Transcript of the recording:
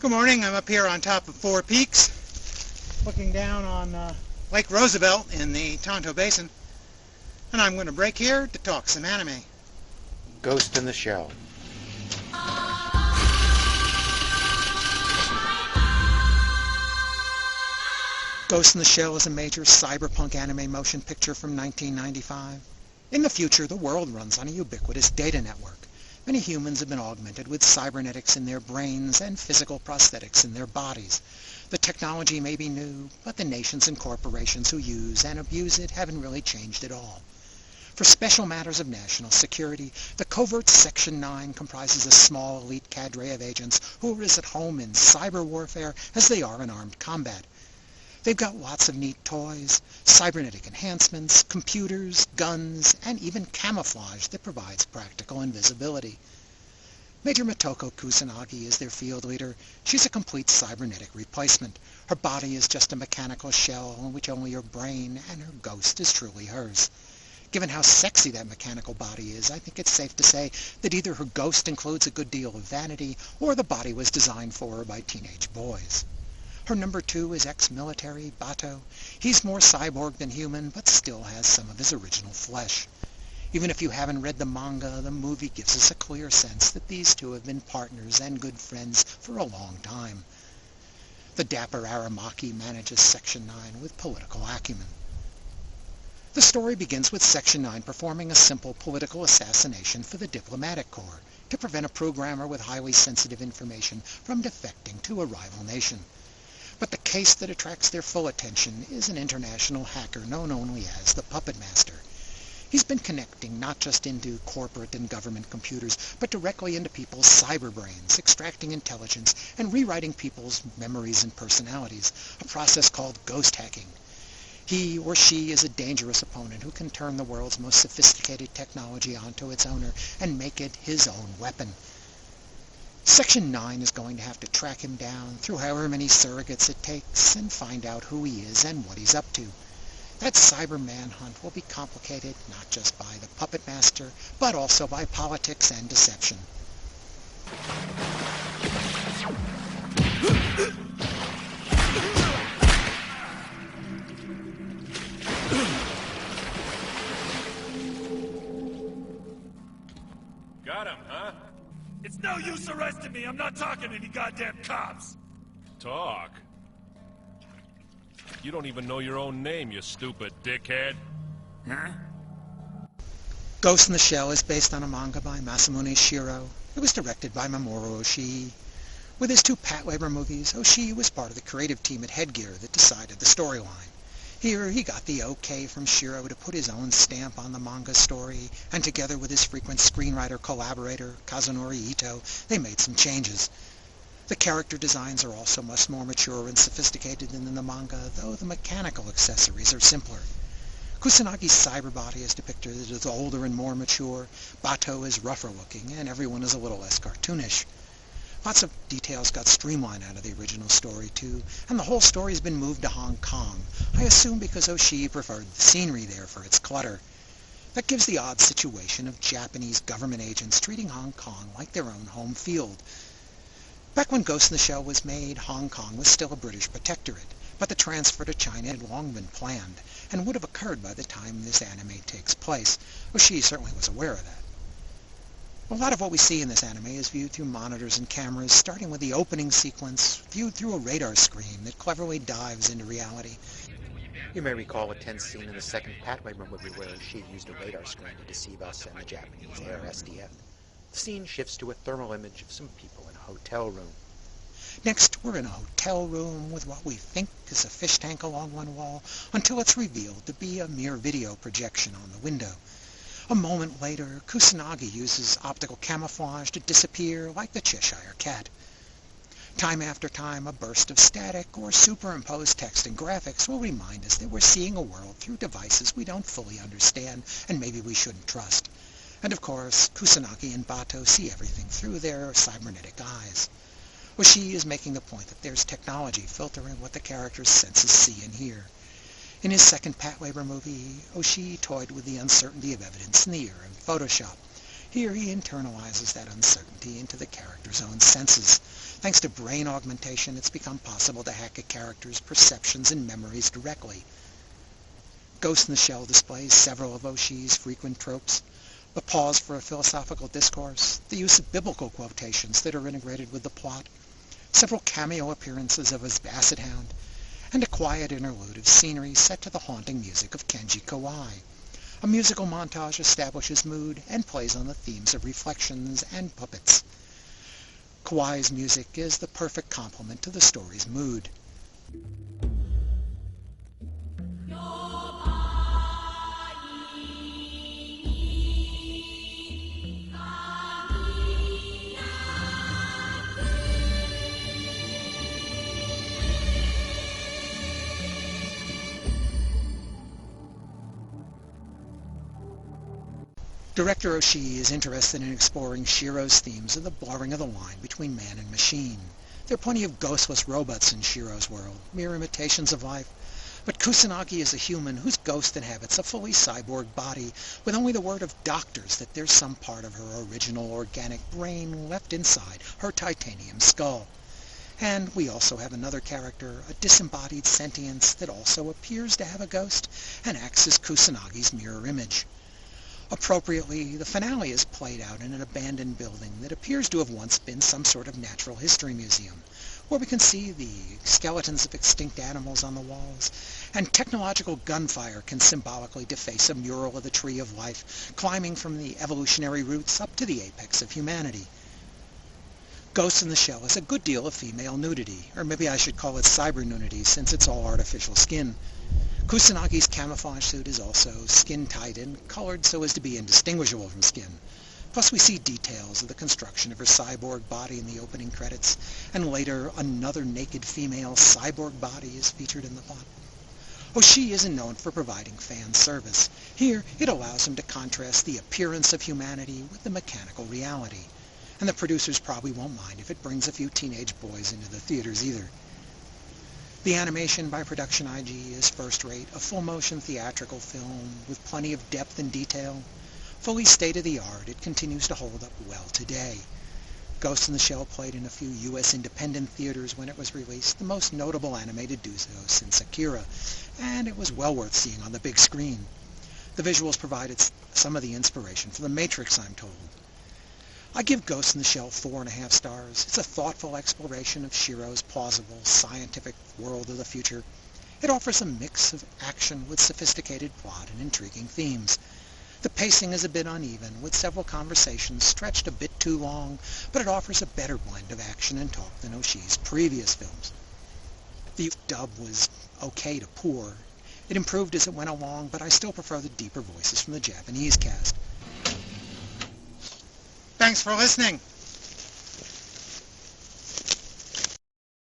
Good morning. I'm up here on top of Four Peaks, looking down on Lake Roosevelt in the Tonto Basin, and I'm going to break here to talk some anime. Ghost in the Shell. Ghost in the Shell is a major cyberpunk anime motion picture from 1995. In the future, the world runs on a ubiquitous data network. Many humans have been augmented with cybernetics in their brains and physical prosthetics in their bodies. The technology may be new, but the nations and corporations who use and abuse it haven't really changed at all. For special matters of national security, the covert Section 9 comprises a small elite cadre of agents who are as at home in cyber warfare as they are in armed combat. They've got lots of neat toys, cybernetic enhancements, computers, guns, and even camouflage that provides practical invisibility. Major Motoko Kusanagi is their field leader. She's a complete cybernetic replacement. Her body is just a mechanical shell in which only her brain and her ghost is truly hers. Given how sexy that mechanical body is, I think it's safe to say that either her ghost includes a good deal of vanity, or the body was designed for her by teenage boys. Her number 2 is ex-military, Bato. He's more cyborg than human, but still has some of his original flesh. Even if you haven't read the manga, the movie gives us a clear sense that these two have been partners and good friends for a long time. The dapper Aramaki manages Section 9 with political acumen. The story begins with Section 9 performing a simple political assassination for the diplomatic corps to prevent a programmer with highly sensitive information from defecting to a rival nation. But the case that attracts their full attention is an international hacker known only as the Puppet Master. He's been connecting not just into corporate and government computers, but directly into people's cyber brains, extracting intelligence and rewriting people's memories and personalities, a process called ghost hacking. He or she is a dangerous opponent who can turn the world's most sophisticated technology onto its owner and make it his own weapon. Section 9 is going to have to track him down through however many surrogates it takes and find out who he is and what he's up to. That cyber manhunt will be complicated not just by the Puppet Master, but also by politics and deception. Got him, huh? It's no use arresting me. I'm not talking to any goddamn cops. Talk? You don't even know your own name, you stupid dickhead. Huh? Ghost in the Shell is based on a manga by Masamune Shirow. It was directed by Mamoru Oshii. With his 2 Patlabor movies, Oshii was part of the creative team at Headgear that decided the storyline. Here he got the okay from Shirow to put his own stamp on the manga story, and together with his frequent screenwriter collaborator, Kazunori Ito, they made some changes. The character designs are also much more mature and sophisticated than in the manga, though the mechanical accessories are simpler. Kusanagi's cyber body is depicted as older and more mature, Bato is rougher looking, and everyone is a little less cartoonish. Lots of details got streamlined out of the original story, too, and the whole story's been moved to Hong Kong, I assume because Oshii preferred the scenery there for its clutter. That gives the odd situation of Japanese government agents treating Hong Kong like their own home field. Back when Ghost in the Shell was made, Hong Kong was still a British protectorate, but the transfer to China had long been planned, and would have occurred by the time this anime takes place. Oshii certainly was aware of that. A lot of what we see in this anime is viewed through monitors and cameras, starting with the opening sequence, viewed through a radar screen that cleverly dives into reality. You may recall a tense scene in the second Patlabor movie where she used a radar screen to deceive us and the Japanese Air SDF. The scene shifts to a thermal image of some people in a hotel room. Next, we're in a hotel room with what we think is a fish tank along one wall, until it's revealed to be a mere video projection on the window. A moment later, Kusanagi uses optical camouflage to disappear like the Cheshire Cat. Time after time, a burst of static or superimposed text and graphics will remind us that we're seeing a world through devices we don't fully understand and maybe we shouldn't trust. And of course, Kusanagi and Bato see everything through their cybernetic eyes. Oshii is making the point that there's technology filtering what the character's senses see and hear. In his second Patlabor movie, Oshii toyed with the uncertainty of evidence in the era of Photoshop. Here he internalizes that uncertainty into the character's own senses. Thanks to brain augmentation, it's become possible to hack a character's perceptions and memories directly. Ghost in the Shell displays several of Oshii's frequent tropes: the pause for a philosophical discourse, the use of biblical quotations that are integrated with the plot, several cameo appearances of his basset hound, and a quiet interlude of scenery set to the haunting music of Kenji Kawai. A musical montage establishes mood and plays on the themes of reflections and puppets. Kawai's music is the perfect complement to the story's mood. Director Oshii is interested in exploring Shiro's themes of the blurring of the line between man and machine. There are plenty of ghostless robots in Shiro's world, mere imitations of life. But Kusanagi is a human whose ghost inhabits a fully cyborg body, with only the word of doctors that there's some part of her original organic brain left inside her titanium skull. And we also have another character, a disembodied sentience that also appears to have a ghost and acts as Kusanagi's mirror image. Appropriately, the finale is played out in an abandoned building that appears to have once been some sort of natural history museum, where we can see the skeletons of extinct animals on the walls, and technological gunfire can symbolically deface a mural of the Tree of Life, climbing from the evolutionary roots up to the apex of humanity. Ghost in the Shell has a good deal of female nudity, or maybe I should call it cyber nudity, since it's all artificial skin. Kusanagi's camouflage suit is also skin-tight and colored so as to be indistinguishable from skin. Plus we see details of the construction of her cyborg body in the opening credits, and later another naked female cyborg body is featured in the plot. Oshii isn't known for providing fan service. Here it allows him to contrast the appearance of humanity with the mechanical reality. And the producers probably won't mind if it brings a few teenage boys into the theaters either. The animation by Production IG is first-rate, a full-motion theatrical film with plenty of depth and detail. Fully state-of-the-art, it continues to hold up well today. Ghost in the Shell played in a few U.S. independent theaters when it was released, the most notable anime to do so since Akira, and it was well worth seeing on the big screen. The visuals provided some of the inspiration for The Matrix, I'm told. I give Ghost in the Shell 4.5 stars. It's a thoughtful exploration of Shiro's plausible, scientific world of the future. It offers a mix of action with sophisticated plot and intriguing themes. The pacing is a bit uneven, with several conversations stretched a bit too long, but it offers a better blend of action and talk than Oshii's previous films. The dub was okay to poor. It improved as it went along, but I still prefer the deeper voices from the Japanese cast. Thanks for listening.